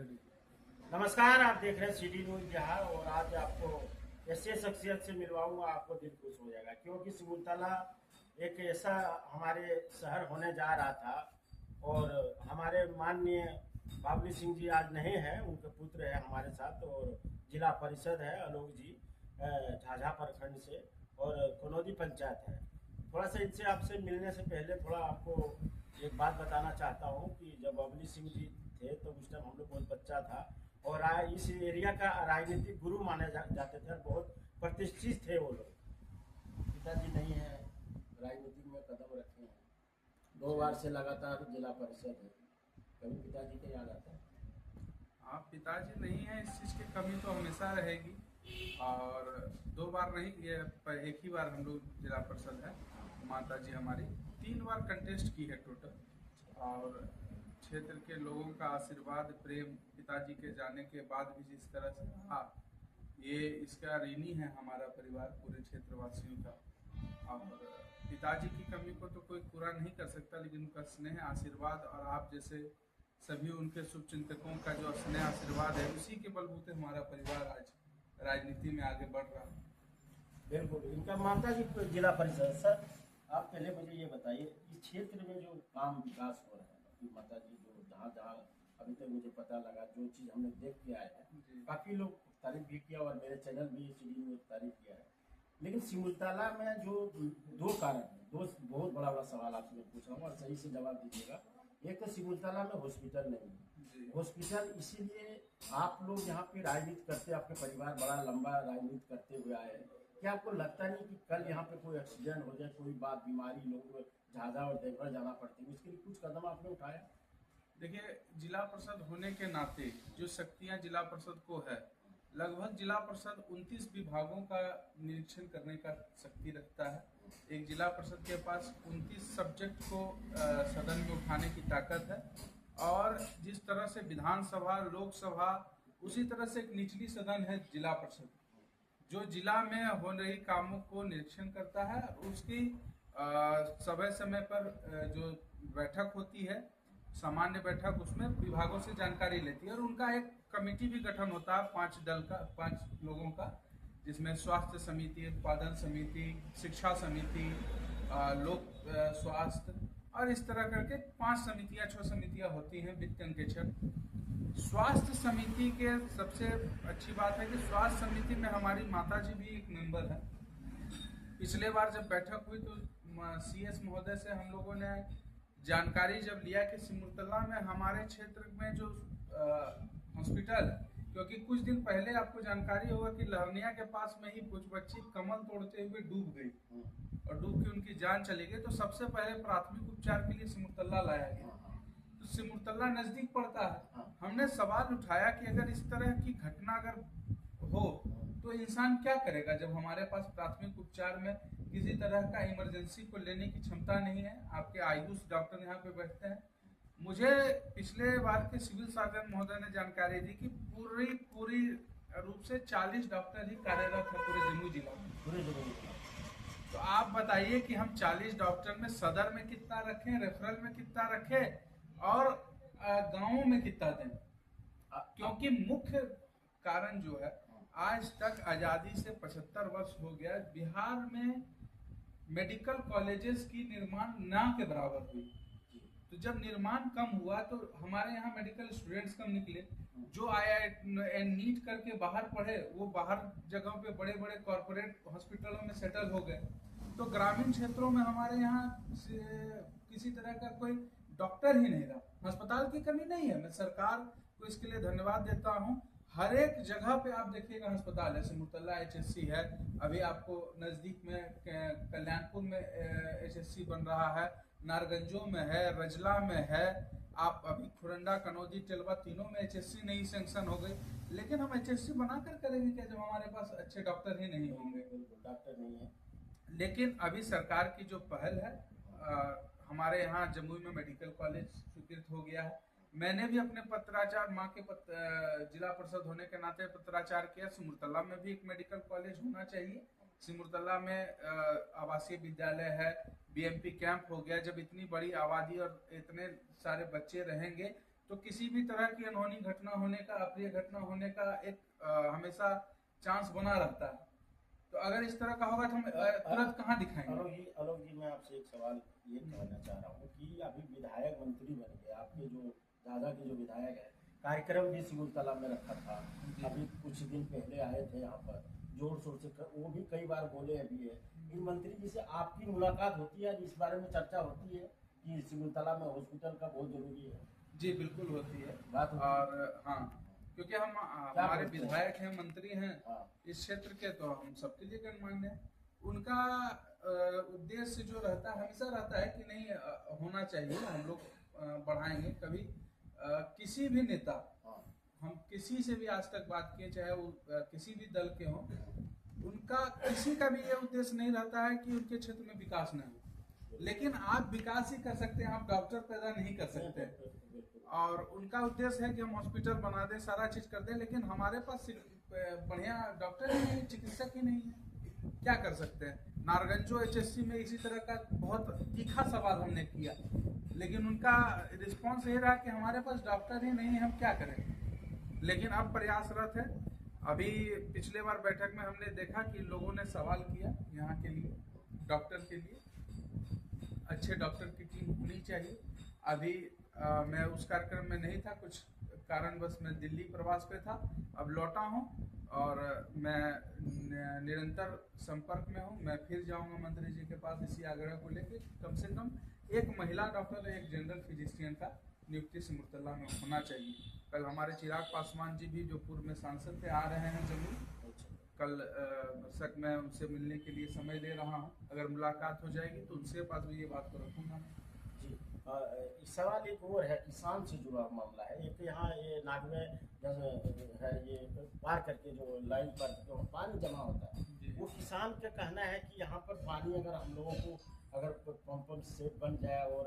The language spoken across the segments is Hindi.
नमस्कार, आप देख रहे हैं सिटी न्यूज बिहार और आज आपको ऐसे शख्सियत से मिलवाऊंगा, आपको दिल खुश हो जाएगा क्योंकि सिमुलतला एक ऐसा हमारे शहर होने जा रहा था और हमारे माननीय बाबली सिंह जी आज नहीं है, उनके पुत्र है हमारे साथ और जिला परिषद है आलोक जी झाझा प्रखंड से और कनौदी पंचायत है। थोड़ा सा इनसे आपसे मिलने से पहले थोड़ा आपको एक बात बताना चाहता हूँ कि जब बबली सिंह जी थे तो उस टाइम हम लोग बहुत बच्चा था और इस एरिया का राजनीतिक गुरु माने जाते थे और बहुत प्रतिष्ठित थे वो लोग। पिताजी नहीं है, राजनीति में कदम रखे हैं, 2 बार से लगातार जिला परिषद है। कभी पिताजी का याद आता है? हाँ, पिताजी नहीं है, इस चीज़ की कमी तो हमेशा रहेगी। और 2 बार नहीं, ये एक ही बार हम लोग जिला परिषद है। माता जी हमारी 3 बार कंटेस्ट की है टोटल। और क्षेत्र के लोगों का आशीर्वाद प्रेम पिताजी के जाने के बाद भी जिस तरह से रहा, ये इसका ऋणी है हमारा परिवार पूरे क्षेत्रवासियों का। और पिताजी की कमी को तो कोई पूरा नहीं कर सकता, लेकिन उनका स्नेह आशीर्वाद और आप जैसे सभी उनके शुभचिंतकों का जो स्नेह आशीर्वाद है, उसी के बलबूते हमारा परिवार आज राजनीति में आगे बढ़ रहा है। बिल्कुल, इनका माता जी जिला परिषद। सर, आप पहले मुझे ये बताइए इस क्षेत्र में जो काम विकास हो रहा है, आपकी माता जी जो जहाँ जहाँ अभी तक मुझे पता लगा, जो चीज़ हमने देख के आए हैं, काफ़ी लोग तारीफ भी किया और मेरे चैनल भी सीडी में तारीफ किया है। लेकिन सिमुलतला में जो दो कारण है, दो बहुत बड़ा बड़ा सवाल आपसे मैं पूछ रहा हूँ और सही से जवाब दीजिएगा। एक तो सिमुलतला में हॉस्पिटल नहीं है, हॉस्पिटल इसीलिए आप लोग यहाँ पे राजनीति करते, आपके परिवार बड़ा लंबा राजनीति करते हुए आए हैं। क्या आपको लगता नहीं कि कल यहाँ पे कोई एक्सीडेंट हो जाए, कोई बात बीमारी, लोग झाझा और देवघर जाना पड़ती है, उसके लिए कुछ कदम आपने उठाया? देखिए, जिला परिषद होने के नाते जो शक्तियां जिला परिषद को है, लगभग जिला परिषद 29 विभागों का निरीक्षण करने का शक्ति रखता है। एक जिला परिषद के पास 29 सब्जेक्ट को सदन में उठाने की ताकत है। और जिस तरह से विधानसभा, लोकसभा, उसी तरह से एक निचली सदन है जिला परिषद, जो जिला में हो रही कामों को निरीक्षण करता है। उसकी समय समय पर जो बैठक होती है, सामान्य बैठक, उसमें विभागों से जानकारी लेती है। और उनका एक कमेटी भी गठन होता है 5 लोगों का, जिसमें स्वास्थ्य समिति, उत्पादन समिति, शिक्षा समिति, लोक स्वास्थ्य और इस तरह करके 6 समितियां होती हैं वित्त अंकेक्षण। स्वास्थ्य समिति के सबसे अच्छी बात है कि स्वास्थ्य समिति में हमारी माता जी भी एक मेंबर है। पिछले बार जब बैठक हुई तो सीएस महोदय से हम लोगों ने जानकारी जब लिया कि सिमुलतला में हमारे क्षेत्र में जो हॉस्पिटल है, क्योंकि कुछ दिन पहले आपको जानकारी होगा कि लहरनिया के पास में ही कुछ बच्ची कमल तोड़ते हुए डूब गई और डूब के उनकी जान चली गई। तो सबसे पहले प्राथमिक उपचार के लिए सिमुलतला लाया गया। तो सिमुलतला नजदीक पड़ता है। हमने सवाल उठाया कि अगर इस तरह की घटना अगर हो तो इंसान क्या करेगा, जब हमारे पास प्राथमिक उपचार में किसी तरह का इमरजेंसी को लेने की क्षमता नहीं है। आपके आयुष डॉक्टर यहाँ पे बैठते हैं। मुझे पिछले बार के सिविल सर्जन महोदय ने जानकारी दी कि पूरी रूप से 40 डॉक्टर ही कार्यरत है पूरे जमुई जिला में। तो आप बताइए कि हम 40 डॉक्टर में सदर में कितना रखें, रेफरल में कितना रखें और गांवों में कितना दें। क्योंकि मुख्य कारण जो है, आज तक आजादी से 75 वर्ष हो गया, बिहार में मेडिकल कॉलेजेस की निर्माण ना के बराबर हुई। तो जब निर्माण कम हुआ तो हमारे यहाँ मेडिकल स्टूडेंट्स कम निकले। जो IIT नीट करके बाहर पढ़े, वो बाहर जगहों पे बड़े बड़े कॉर्पोरेट हॉस्पिटलों में सेटल हो गए। तो ग्रामीण क्षेत्रों में हमारे यहाँ किसी तरह का कोई डॉक्टर ही नहीं रहा। अस्पताल की कमी नहीं है, मैं सरकार को इसके लिए धन्यवाद देता हूँ। हर एक जगह पे आप देखिएगा अस्पताल है। सिमुलतला HSC है, अभी आपको नजदीक में कल्याणपुर में HSC बन रहा है, नारगंजो में है, रजला में है, आप अभी खुरंडा, कनौदी, टेलवा, तीनों में HSC नहीं सैंक्शन हो गई। लेकिन हम HSC बनाकर करेंगे क्या जब हमारे पास अच्छे डॉक्टर ही नहीं होंगे? डॉक्टर नहीं है। लेकिन अभी सरकार की जो पहल है, हमारे यहाँ जमुई में मेडिकल कॉलेज स्वीकृत हो गया है। मैंने भी अपने पत्राचार, माँ के जिला परिषद होने के नाते पत्राचार किया। सिमुलतला में भी एक मेडिकल कॉलेज होना चाहिए। सिमुलतला में आवासीय विद्यालय है, BMP कैंप हो गया। जब इतनी बड़ी आबादी और इतने सारे बच्चे रहेंगे तो किसी भी तरह की अनहोनी घटना होने का, अप्रिय घटना होने का एक हमेशा चांस बना रहता है। तो अगर इस तरह का होगा तो हम तुरंत कहाँ दिखाएंगे? आलोक जी, मैं आपसे एक सवाल ये कहना चाह रहा हूँ कि अभी विधायक मंत्री बन गए आपके जो दादा के जो विधायक है, कार्यक्रम भी सिमुलतला में रखा था, अभी कुछ दिन पहले आए थे यहाँ पर, जोर शोर से वो भी कई बार बोले अभी है। इन मंत्री जी से आपकी मुलाकात होती है, इस बारे में चर्चा होती है कि सिमुलतला में हॉस्पिटल का बहुत जरूरी है? जी बिल्कुल होती है। बात होती और हाँ, क्योंकि हम हमारे विधायक हैं, मंत्री हैं हाँ। इस क्षेत्र के, तो हम सबके लिए गणमान्य हैं। उनका उद्देश्य जो रहता है हमेशा रहता है कि नहीं होना चाहिए, हम लोग बढ़ाएंगे। कभी किसी भी नेता, हम किसी से भी आज तक बात किए, चाहे वो किसी भी दल के हों, उनका किसी का भी ये उद्देश्य नहीं रहता है कि उनके क्षेत्र में विकास न हो। लेकिन आप विकास ही कर सकते हैं, आप डॉक्टर पैदा नहीं कर सकते। और उनका उद्देश्य है कि हम हॉस्पिटल बना दें, सारा चीज कर दें, लेकिन हमारे पास बढ़िया डॉक्टर ही नहीं, चिकित्सक ही नहीं है, क्या कर सकते हैं? नारगंजो HSC में इसी तरह का बहुत तीखा सवाल हमने किया, लेकिन उनका रिस्पांस ये रहा कि हमारे पास डॉक्टर ही नहीं है, हम क्या करें। लेकिन अब प्रयासरत है। अभी पिछले बार बैठक में हमने देखा कि लोगों ने सवाल किया यहाँ के लिए, डॉक्टर के लिए अच्छे डॉक्टर की टीम होनी चाहिए। अभी मैं उस कार्यक्रम में नहीं था, कुछ कारणवश मैं दिल्ली प्रवास पे था, अब लौटा हूँ और मैं निरंतर संपर्क में हूँ। मैं फिर जाऊँगा मंत्री जी के पास इसी आग्रह को लेकर, कम से कम एक महिला डॉक्टर, एक जनरल फिजिशियन का नियुक्ति सिमुलतला में होना चाहिए। कल हमारे चिराग पासवान जी भी जो पूर्व में सांसद थे आ रहे हैं जम्मू, कल सक मैं उनसे मिलने के लिए समय दे रहा हूँ। अगर मुलाकात हो जाएगी तो उनसे पास भी ये बात को रखूँगा जी। सवाल एक और है, किसान से जुड़ा मामला है। एक यहाँ ये नागवे है, ये पार करके जो लाइन पर जो पानी जमा होता है, वो किसान का कहना है कि यहाँ पर पानी अगर हम लोगों को अगर पंप सेट बन जाए और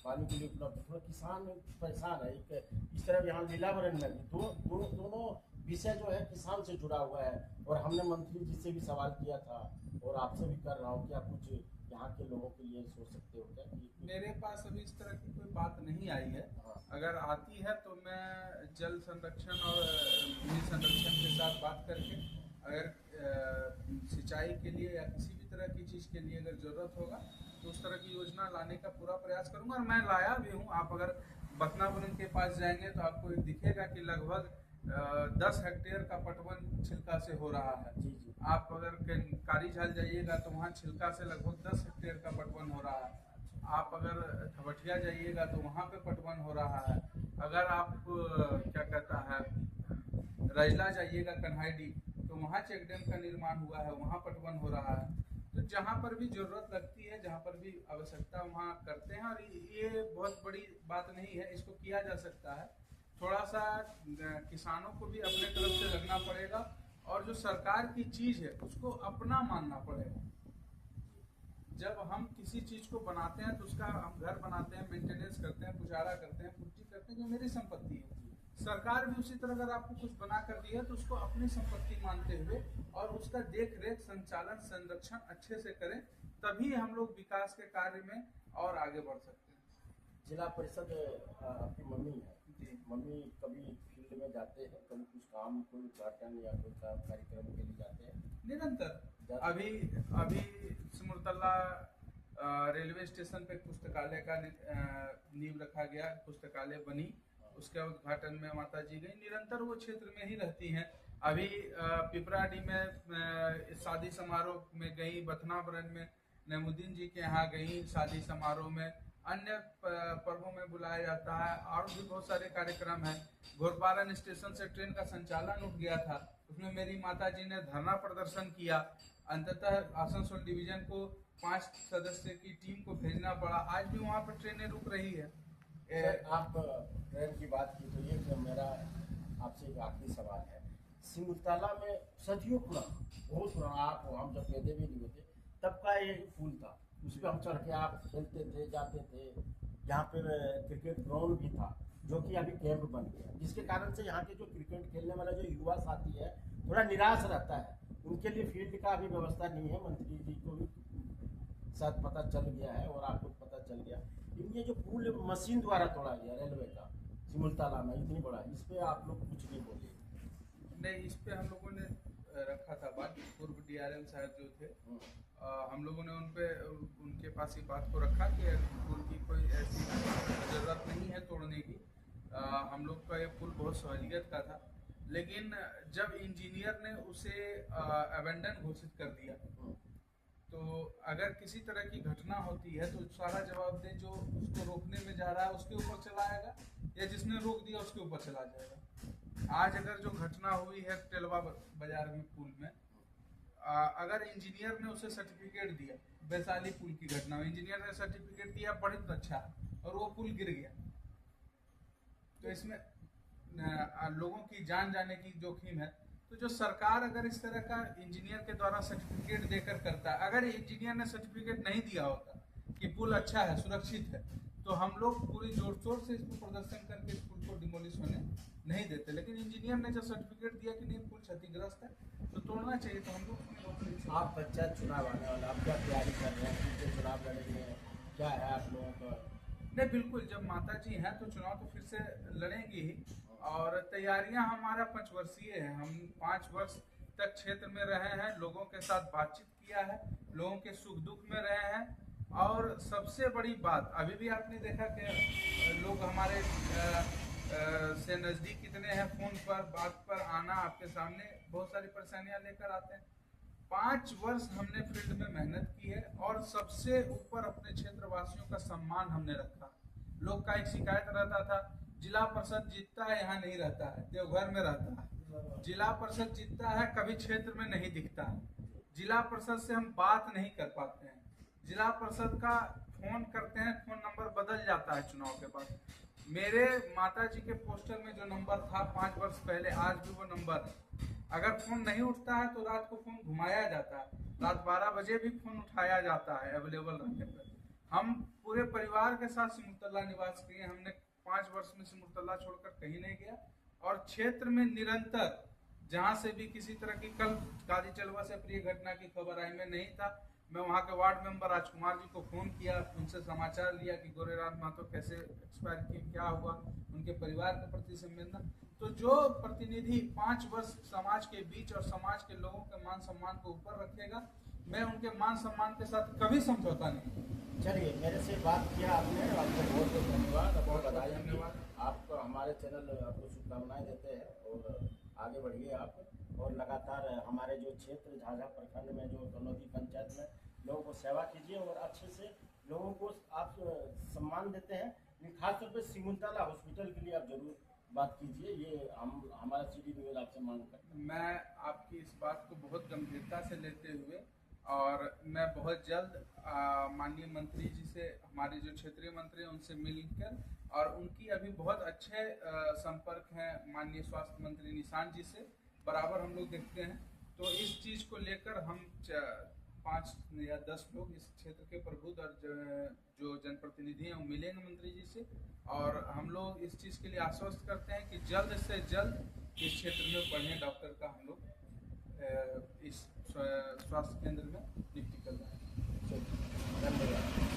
पानी के लिए उपलब्ध, थोड़ा किसान परेशान है। एक इस तरह यहाँ लीलावरण में भी दोनों विषय जो है किसान से जुड़ा हुआ है। और हमने मंत्री जी से भी सवाल किया था और आपसे भी कर रहा हूँ, क्या कुछ यहाँ के लोगों के लिए सोच सकते हो क्या? मेरे पास अभी इस तरह की कोई बात नहीं आई है। अगर आती है तो मैं जल संरक्षण और भूमि संरक्षण के साथ बात करके, अगर सिंचाई के लिए या किसी भी तरह की चीज़ के लिए अगर ज़रूरत होगा तो उस तरह की योजना लाने का पूरा प्रयास करूंगा। और मैं लाया भी हूं। आप अगर बथनापुरम के पास जाएंगे तो आपको दिखेगा कि लगभग 10 हेक्टेयर का पटवन छिलका से हो रहा है। आप अगर कारीझाल जाइएगा तो वहाँ छिलका से लगभग 10 हेक्टेयर का पटवन हो रहा है। आप अगर खबठिया जाइएगा तो वहाँ पे पटवन हो रहा है। अगर आप क्या कहता है रजला जाइएगा कन्हाईडी तो वहाँ चेक डैम का निर्माण हुआ है, वहाँ पटवन हो रहा है। तो जहाँ पर भी जरूरत लगती है, जहाँ पर भी आवश्यकता, वहाँ करते हैं। और ये बहुत बड़ी बात नहीं है, इसको किया जा सकता है। थोड़ा सा किसानों को भी अपने तरफ से लगना पड़ेगा और जो सरकार की चीज है उसको अपना मानना पड़ेगा। जब हम किसी चीज को बनाते हैं तो उसका हम घर बनाते हैं, मेंटेनेंस करते हैं, गुजारा करते हैं, पूर्ति करते हैं, जो मेरी संपत्ति है। सरकार भी उसी तरह अगर आपको कुछ बना कर दी है तो उसको अपनी संपत्ति मानते हुए और उसका देख रेख, संचालन, संरक्षण अच्छे से करें, तभी हम लोग विकास के कार्य में और आगे बढ़ सकते हैं। जिला परिषद आपकी मम्मी है, मम्मी कभी फील्ड में जाते हैं, कभी कुछ काम, कोई उद्घाटन या कोई कार्यक्रम के लिए जाते हैं? निरंतर। अभी सिमुलतला रेलवे स्टेशन पे पुस्तकालय का नींव रखा गया, पुस्तकालय बनी, उसके उद्घाटन में माता जी गई। निरंतर वो क्षेत्र में ही रहती हैं। अभी पिपराडी में शादी समारोह में गई, बथनापुरम में नईमुद्दीन जी के यहाँ गई शादी समारोह में, अन्य पर्वों में बुलाया जाता है। और भी बहुत सारे कार्यक्रम हैं। घोरपारन स्टेशन से ट्रेन का संचालन उठ गया था, उसमें मेरी माता जी ने धरना प्रदर्शन किया। अंततः आसनसोल डिवीजन को 5 सदस्य की टीम को भेजना पड़ा। आज भी वहाँ पर ट्रेनें रुक रही है। आप ट्रेन की बात की तो ये मेरा आपसे एक आखिरी सवाल है। सिमुलतला में सदियों पुराना, बहुत पुराना, आप हम जब पैदे भी नहीं होते तब का ये पुल था, उस पर हम चढ़ के आप खेलते थे, जाते थे। यहाँ पे क्रिकेट ग्राउंड भी था जो कि अभी कैंप बन गया, जिसके कारण से यहाँ के जो क्रिकेट खेलने वाला जो युवा साथी है थोड़ा निराश रहता है। उनके लिए फील्ड का अभी व्यवस्था नहीं है। मंत्री जी को भी शायद पता चल गया है और आपको पता चल गया। ये जो पुल मशीन द्वारा तोड़ा गया रेलवे का, सिमुलतला में इतनी बड़ा, इस पे आप लोग कुछ नहीं बोले? नहीं, इस पे हम लोगों ने रखा था बात। पूर्व डीआरएम साहब जो थे, हम लोगों ने उनके पास ये बात को रखा कि पुल की कोई ऐसी ज़रूरत नहीं है तोड़ने की। हम लोग का ये पुल बहुत सहूलियत का था, लेकिन जब इंजीनियर ने उसे अबेंडन घोषित कर दिया, तो अगर किसी तरह की घटना होती है तो सारा जवाबदेह जो उसको रोकने में जा रहा है उसके ऊपर चला आएगा, या जिसने रोक दिया उसके ऊपर चला जाएगा। आज अगर जो घटना हुई है टेलवा बाजार में पुल में, अगर इंजीनियर ने उसे सर्टिफिकेट दिया, वैशाली पुल की घटना में इंजीनियर ने सर्टिफिकेट दिया, बहुत अच्छा है, और वो पुल गिर गया, तो इसमें लोगों की जान जाने की जोखिम है। तो जो सरकार अगर इस तरह का इंजीनियर के द्वारा सर्टिफिकेट देकर करता, अगर इंजीनियर ने सर्टिफिकेट नहीं दिया होता कि पुल अच्छा है, सुरक्षित है, तो हम लोग पूरी जोर शोर से इसको प्रदर्शन करके इस पुल को डिमोलिश होने नहीं देते। लेकिन इंजीनियर ने जब सर्टिफिकेट दिया कि नहीं पुल क्षतिग्रस्त है तो तोड़ना चाहिए, तो हम लोग। आप पंचायत चुनाव आने वाला, आप क्या तैयारी कर रहे हैं, चुनाव लड़ेंगे, क्या है आप लोगों का? नहीं, बिल्कुल, जब माता जी हैं तो चुनाव तो फिर से लड़ेंगे ही, और तैयारियां हमारा 5 वर्षीय है। हम 5 वर्ष तक क्षेत्र में रहे हैं, लोगों के साथ बातचीत किया है, लोगों के सुख दुख में रहे हैं, और सबसे बड़ी बात अभी भी आपने देखा कि लोग हमारे से नज़दीक कितने हैं, फोन पर बात पर आना, आपके सामने बहुत सारी परेशानियां लेकर आते हैं। 5 वर्ष हमने फील्ड में मेहनत की है, और सबसे ऊपर अपने क्षेत्रवासियों का सम्मान हमने रखा। लोग का एक शिकायत रहता था, जिला परिषद जीतता है यहाँ नहीं रहता है, देवघर में रहता है। जिला परिषद जीतता है, कभी क्षेत्र में नहीं दिखता है। जिला परिषद से हम बात नहीं कर पाते हैं। जिला परिषद का फोन करते हैं, फोन नंबर बदल जाता है चुनाव के बाद। मेरे माता जी के पोस्टर में जो नंबर था 5 वर्ष पहले, आज भी वो नंबर है। अगर फोन नहीं उठता है तो रात को फोन घुमाया जाता है, रात 12 बजे भी फोन उठाया जाता है अवेलेबल रहने पर। हम पूरे परिवार के साथ सिमुलतला निवास किए, हमने 5 वर्ष में सिमुलतला छोड़कर कहीं नहीं गया, और क्षेत्र में निरंतर जहां से भी किसी तरह की, कल काजी चलवा से प्रिय घटना की खबर आई, मैं नहीं था, मैं वहां के वार्ड मेंबर राजकुमार जी को फोन किया, उनसे समाचार लिया कि गोरेराम महतो कैसे एक्सपायर किए, क्या हुआ, उनके परिवार के प्रति संवेदना। तो जो प्रतिनिधि 5 वर्ष समाज के बीच और समाज के लोगों के मान सम्मान को ऊपर रखेगा, मैं उनके मान सम्मान के साथ कभी समझौता नहीं। चलिए, मेरे से बात किया आपने, आपको बहुत बहुत धन्यवाद, बहुत बधाई। धन्यवाद आपको, हमारे चैनल आपको शुभकामनाएं देते हैं, और आगे बढ़िए आप, और लगातार हमारे जो क्षेत्र झाझा प्रखंड में जो तनौदी पंचायत में लोगों को सेवा कीजिए, और अच्छे से लोगों को आप सम्मान देते हैं। खासतौर पर सिमुलतला हॉस्पिटल के लिए आप जरूर बात कीजिए, ये हम हमारा CD न्यूज़ आपसे मांग करते हैं। मैं आपकी इस बात को बहुत गंभीरता से लेते हुए, और मैं बहुत जल्द माननीय मंत्री जी से, हमारे जो क्षेत्रीय मंत्री हैं उनसे मिलकर, और उनकी अभी बहुत अच्छे संपर्क हैं माननीय स्वास्थ्य मंत्री निशांत जी से, बराबर हम लोग देखते हैं। तो इस चीज़ को लेकर हम 5 या 10 लोग इस क्षेत्र के प्रबुद्ध और जो जनप्रतिनिधि हैं वो मिलेंगे मंत्री जी से, और हम लोग इस चीज़ के लिए आश्वस्त करते हैं कि जल्द से जल्द इस क्षेत्र में बढ़िया डॉक्टर का हम लोग इस स्वास्थ्य केंद्र में नियुक्ति कर रहे हैं। धन्यवाद।